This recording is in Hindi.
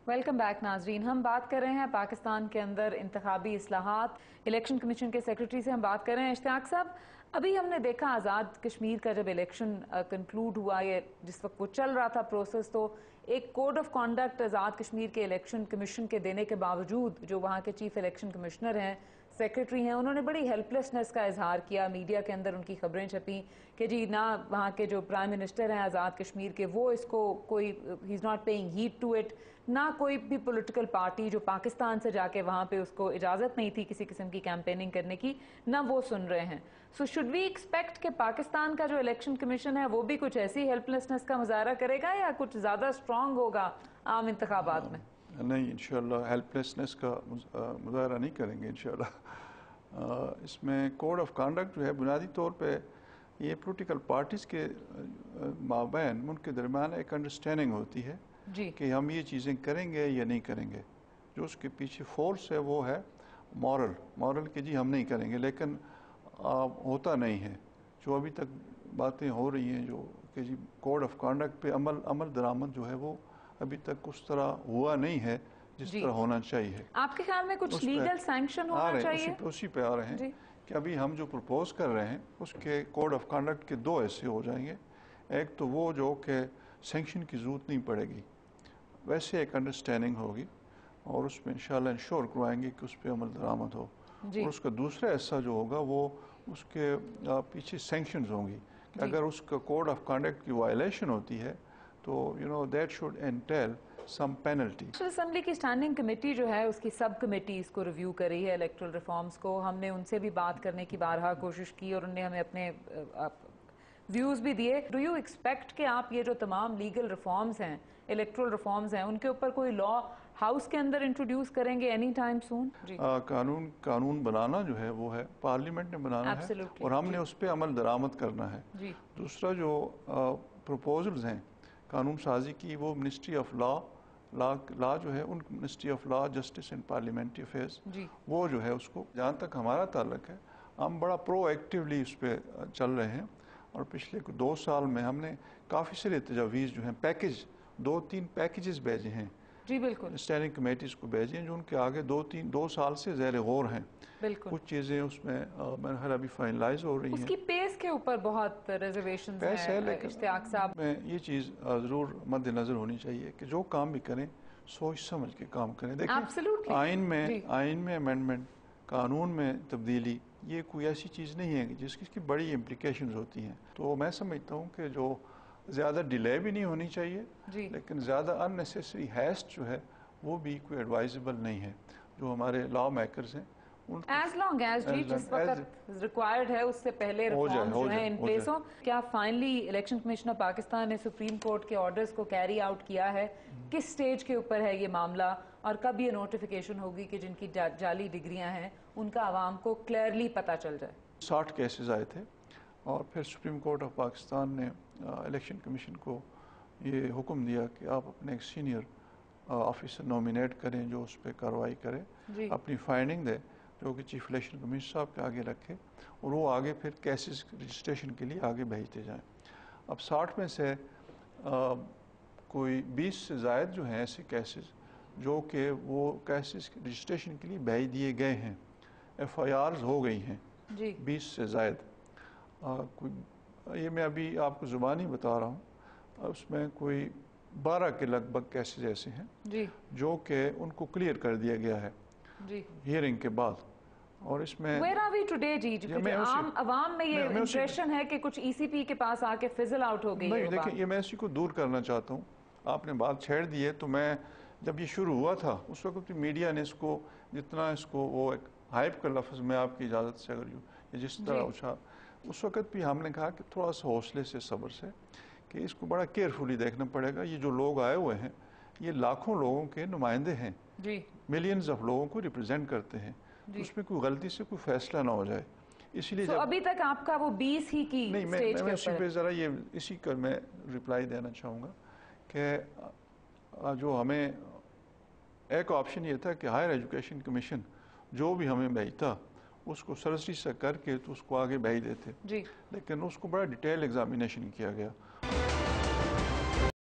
वेलकम बैक नाजरीन। हम बात कर रहे हैं पाकिस्तान के अंदर इंतखाबी इस्लाहात। इलेक्शन कमीशन के सेक्रेटरी से हम बात कर रहे हैं। इश्तियाक साहब, अभी हमने देखा आज़ाद कश्मीर का जब इलेक्शन कंक्लूड हुआ, ये जिस वक्त वो चल रहा था प्रोसेस, तो एक code of conduct Azad Kashmir के इलेक्शन कमीशन के देने के बावजूद जो वहाँ के चीफ इलेक्शन कमिश्नर हैं, सेक्रेटरी हैं, उन्होंने बड़ी हेल्पलेसनेस का इजहार किया। मीडिया के अंदर उनकी खबरें छपी कि जी ना वहाँ के जो प्राइम मिनिस्टर हैं आज़ाद कश्मीर के, वो इसको कोई ही is not paying heed to it, ना कोई भी पॉलिटिकल पार्टी जो पाकिस्तान से जाके वहाँ पे उसको इजाज़त नहीं थी किसी किस्म की कैंपेनिंग करने की, ना वो सुन रहे हैं। सो शुड वी एक्सपेक्ट कि पाकिस्तान का जो इलेक्शन कमीशन है वो भी कुछ ऐसी हेल्पलेसनेस का मुजाहरा करेगा या कुछ ज़्यादा स्ट्रांग होगा आम इंतखाबात में? नहीं, इंशाल्लाह हेल्पलेसनेस का मुजाहरा नहीं करेंगे इंशाल्लाह। इसमें कोड ऑफ कंडक्ट जो है बुनियादी तौर पे ये पॉलिटिकल पार्टीज़ के माबैन उनके दरमियान एक अंडरस्टैंडिंग होती है कि हम ये चीज़ें करेंगे या नहीं करेंगे। जो उसके पीछे फोर्स है वो है मॉरल कि जी हम नहीं करेंगे, लेकिन होता नहीं है। जो अभी तक बातें हो रही हैं जो कि जी कोड ऑफ कंडक्ट पे अमल दरामद जो है वो अभी तक उस तरह हुआ नहीं है जिस तरह होना चाहिए। आपके ख्याल में कुछ लीगल सैंक्शन होना चाहिए? उसी पे आ रहे हैं कि अभी हम जो प्रपोज कर रहे हैं उसके कोड ऑफ कंडक्ट के दो ऐसे हो जाएंगे। एक तो वो जो कि सैंक्शन की जरूरत नहीं पड़ेगी, वैसे एक अंडरस्टैंडिंग होगी और उसमें इंशाल्लाह इंश्योर करवाएंगे कि उस पर अमल दरामद हो। और उसका दूसरा हिस्सा जो होगा वो उसके पीछे सैंक्शंस होंगी कि अगर उसका कोड ऑफ कंडक्ट की वायलेशन होती है तो that should entail some penalty. Assembly की स्टैंडिंग कमेटी जो है उसकी सब कमेटी इसको रिव्यू कर रही है इलेक्टोरल रिफॉर्म्स को। हमने उनसे भी बात करने की बारहा कोशिश की और उन्होंने हमें अपने व्यूज भी दिए। डू यू एक्सपेक्ट कि आप ये जो तमाम लीगल रिफॉर्म्स हैं, इलेक्टोरल रिफॉर्म्स हैं, उनके ऊपर कोई लॉ हाउस के अंदर इंट्रोड्यूस करेंगे एनी टाइम सून? कानून बनाना जो है वो है पार्लियामेंट ने बनाना है और हमने उस पर अमल दरामद करना है। दूसरा जो प्रपोजल्स हैं कानून साजी की वो मिनिस्ट्री ऑफ लॉ जो है उन ministry of law, justice and parliamentary affairs, वो जो है उसको, जहाँ तक हमारा ताल्लुक है हम बड़ा प्रोएक्टिवली उस पर चल रहे हैं और पिछले 2 साल में हमने काफ़ी सारे तजावीज़ जो हैं पैकेज 2-3 पैकेजेस भेजे हैं जी, बिल्कुल स्टैंडिंग कमेटीज़ को भेजे हैं जो उनके आगे 2 साल से ज़ेर गौर हैं। बिल्कुल कुछ चीज़ें उसमें मेरे ख्याल अभी फाइनलाइज हो रही हैं। उसकी पेस के ऊपर बहुत रिजर्वेशंस हैं, लेकिन इश्तियाक साहब में ये चीज़ ज़रूर मद्देनज़र होनी चाहिए कि जो काम भी करें सोच समझ के काम करें। देखिए आइन में अमेंडमेंट, कानून में तब्दीली, ये कोई ऐसी चीज़ नहीं है जिसकी बड़ी इम्प्लिकेशंस होती हैं। तो मैं समझता हूँ कि जो ज़्यादा डिले भी नहीं होनी चाहिए, लेकिन ज़्यादा अननेसेसरी हैस्ट जो है वो भी कोई एडवाइजेबल नहीं है। जो हमारे लॉ मेकर्स हैं एज लॉन्ग एज जी जिस वक्त रिक्वायर्ड है उससे पहले रिफॉर्म्स जो हैं इन प्लेस हो। क्या finally election commission of Pakistan ने सुप्रीम कोर्ट के ऑर्डर्स को कैरी आउट किया है? किस स्टेज के ऊपर है ये मामला और कब ये नोटिफिकेशन होगी कि जिनकी जाली डिग्रियां हैं उनका आवाम को क्लियरली पता चल जाए? 60 केसेस आए थे और फिर सुप्रीम कोर्ट ऑफ पाकिस्तान ने इलेक्शन कमीशन को ये हुक्म दिया कि आप अपने एक सीनियर ऑफिसर नॉमिनेट करें जो उस पर कार्रवाई करे, अपनी फाइंडिंग दे जो कि चीफ इलेक्शन कमीशन साहब के आगे रखे और वो आगे फिर केसेस रजिस्ट्रेशन के लिए आगे भेजते जाएं। अब 60 में से कोई 20 से ज़ायद जो हैं ऐसे केसेस जो कि वो केसेस रजिस्ट्रेशन के लिए भेज दिए गए हैं, FIRs हो गई हैं 20 से ज़ायद। ये मैं अभी आपको ज़ुबानी बता रहा हूँ, उसमें कोई 12 के लगभग केसेस ऐसे हैं जो कि उनको क्लियर कर दिया गया है हियरिंग के बाद। और इसमें Where are we today जी? आम अवाम में ये इंप्रेशन है कि कुछ ECP के पास आके फिजल आउट हो गई है। नहीं, देखिए ये मैं इसी को दूर करना चाहता हूँ। आपने बात छेड़ दी है, तो मैं जब ये शुरू हुआ था उस वक्त मीडिया ने इसको जितना इसको वो एक हाइप का लफ्ज़ में आपकी इजाज़त से अगर ये जिस तरह उछा, उस वक्त भी हमने कहा कि थोड़ा सा हौसले से, सब्र से, कि इसको बड़ा केयरफुली देखना पड़ेगा। ये जो लोग आए हुए हैं ये लाखों लोगों के नुमाइंदे हैं, मिलियंस ऑफ लोगों को रिप्रेजेंट करते हैं, तो उसमें कोई गलती से कोई फैसला ना हो जाए। इसलिए अभी तक आपका वो 20 ही की नहीं, मैं इसी पे ज़रा ये इसी का मैं रिप्लाई देना चाहूँगा कि जो हमें एक ऑप्शन ये था कि हायर एजुकेशन कमीशन जो भी हमें भेजता उसको सरसरी से करके तो उसको आगे भेज देते, लेकिन उसको बड़ा डिटेल एग्जामिनेशन किया गया।